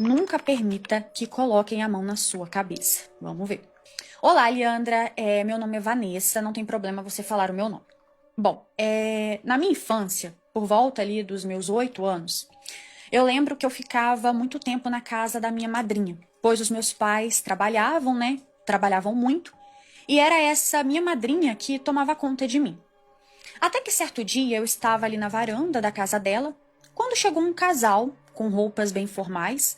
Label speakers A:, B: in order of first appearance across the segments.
A: Nunca permita que coloquem a mão na sua cabeça. Vamos ver. Olá, Leandra. Meu nome é Vanessa. Não tem problema você falar o meu nome. Bom, na minha infância, por volta ali dos meus 8 anos, eu lembro que eu ficava muito tempo na casa da minha madrinha, pois os meus pais trabalhavam, né? Trabalhavam muito. E era essa minha madrinha que tomava conta de mim. Até que certo dia eu estava ali na varanda da casa dela, quando chegou um casal com roupas bem formais,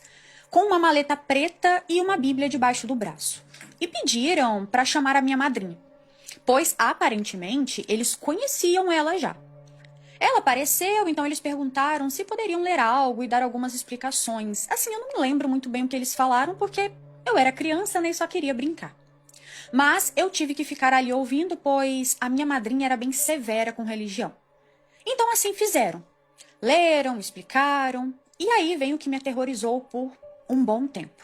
A: com uma maleta preta e uma Bíblia debaixo do braço. E pediram para chamar a minha madrinha, pois aparentemente eles conheciam ela já. Ela apareceu, então eles perguntaram se poderiam ler algo e dar algumas explicações. Assim, eu não me lembro muito bem o que eles falaram, porque eu era criança, né, e só queria brincar. Mas eu tive que ficar ali ouvindo, pois a minha madrinha era bem severa com religião. Então assim fizeram. Leram, explicaram, e aí vem o que me aterrorizou por um bom tempo.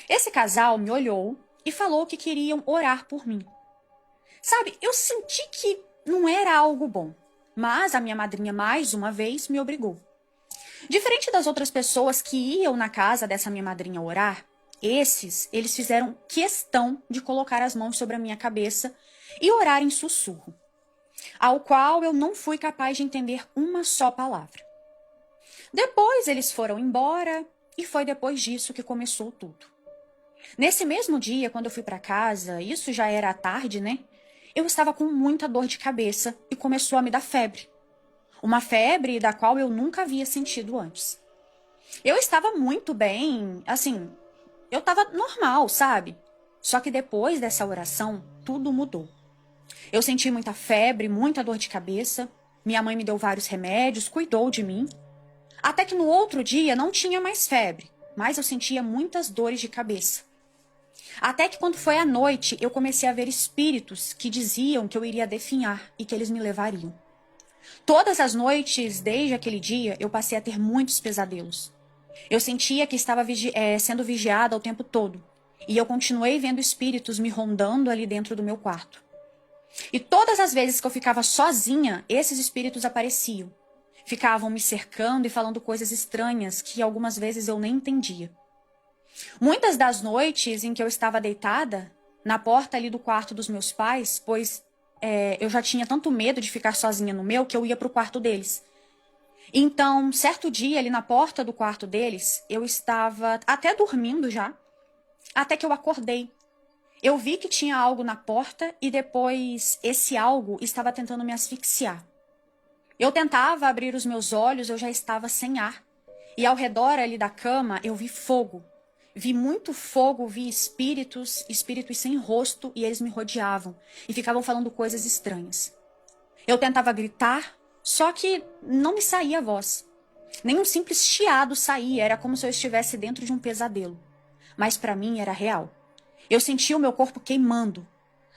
A: Esse casal me olhou e falou que queriam orar por mim. Sabe, eu senti que não era algo bom, mas a minha madrinha mais uma vez me obrigou. Diferente das outras pessoas que iam na casa dessa minha madrinha orar, eles fizeram questão de colocar as mãos sobre a minha cabeça e orar em sussurro, ao qual eu não fui capaz de entender uma só palavra. Depois eles foram embora e foi depois disso que começou tudo. Nesse mesmo dia, quando eu fui para casa, isso já era à tarde, né? Eu estava com muita dor de cabeça e começou a me dar febre. Uma febre da qual eu nunca havia sentido antes. Eu estava muito bem, assim, eu estava normal, sabe? Só que depois dessa oração, tudo mudou. Eu senti muita febre, muita dor de cabeça. Minha mãe me deu vários remédios, cuidou de mim. Até que no outro dia não tinha mais febre, mas eu sentia muitas dores de cabeça. Até que quando foi à noite, eu comecei a ver espíritos que diziam que eu iria definhar e que eles me levariam. Todas as noites, desde aquele dia, eu passei a ter muitos pesadelos. Eu sentia que estava sendo vigiada o tempo todo. E eu continuei vendo espíritos me rondando ali dentro do meu quarto. E todas as vezes que eu ficava sozinha, esses espíritos apareciam. Ficavam me cercando e falando coisas estranhas que algumas vezes eu nem entendia. Muitas das noites em que eu estava deitada, na porta ali do quarto dos meus pais, pois eu já tinha tanto medo de ficar sozinha no meu que eu ia para o quarto deles. Então, certo dia, ali na porta do quarto deles, eu estava até dormindo já, até que eu acordei. Eu vi que tinha algo na porta e depois esse algo estava tentando me asfixiar. Eu tentava abrir os meus olhos, eu já estava sem ar. E ao redor ali da cama, eu vi fogo. Vi muito fogo, vi espíritos sem rosto, e eles me rodeavam e ficavam falando coisas estranhas. Eu tentava gritar, só que não me saía a voz. Nem um simples chiado saía, era como se eu estivesse dentro de um pesadelo. Mas para mim era real. Eu sentia o meu corpo queimando.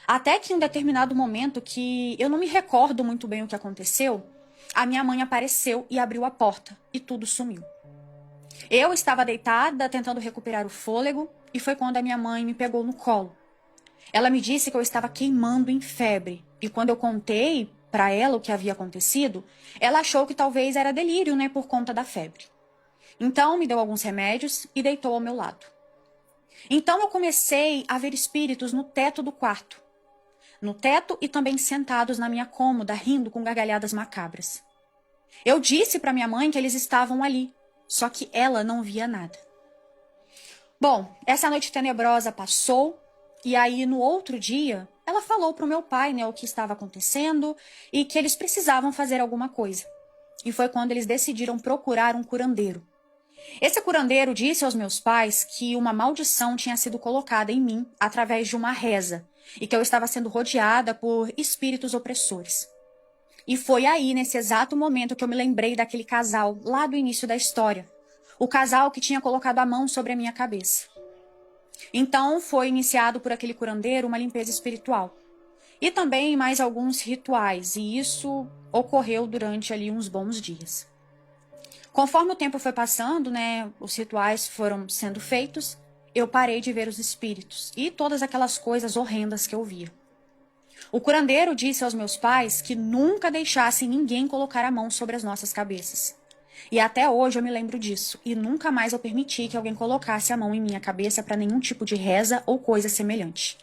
A: Até que em um determinado momento, que eu não me recordo muito bem o que aconteceu, a minha mãe apareceu e abriu a porta, e tudo sumiu. Eu estava deitada, tentando recuperar o fôlego, e foi quando a minha mãe me pegou no colo. Ela me disse que eu estava queimando em febre, e quando eu contei para ela o que havia acontecido, ela achou que talvez era delírio, né, por conta da febre. Então me deu alguns remédios e deitou ao meu lado. Então eu comecei a ver espíritos no teto do quarto. No teto e também sentados na minha cômoda, rindo com gargalhadas macabras. Eu disse para minha mãe que eles estavam ali, só que ela não via nada. Bom, essa noite tenebrosa passou, e aí no outro dia, ela falou pro meu pai, né, o que estava acontecendo e que eles precisavam fazer alguma coisa. E foi quando eles decidiram procurar um curandeiro. Esse curandeiro disse aos meus pais que uma maldição tinha sido colocada em mim através de uma reza e que eu estava sendo rodeada por espíritos opressores. E foi aí, nesse exato momento, que eu me lembrei daquele casal lá do início da história. O casal que tinha colocado a mão sobre a minha cabeça. Então foi iniciado por aquele curandeiro uma limpeza espiritual. E também mais alguns rituais, e isso ocorreu durante ali uns bons dias. Conforme o tempo foi passando, né, os rituais foram sendo feitos, eu parei de ver os espíritos e todas aquelas coisas horrendas que eu via. O curandeiro disse aos meus pais que nunca deixassem ninguém colocar a mão sobre as nossas cabeças. E até hoje eu me lembro disso, e nunca mais eu permiti que alguém colocasse a mão em minha cabeça para nenhum tipo de reza ou coisa semelhante.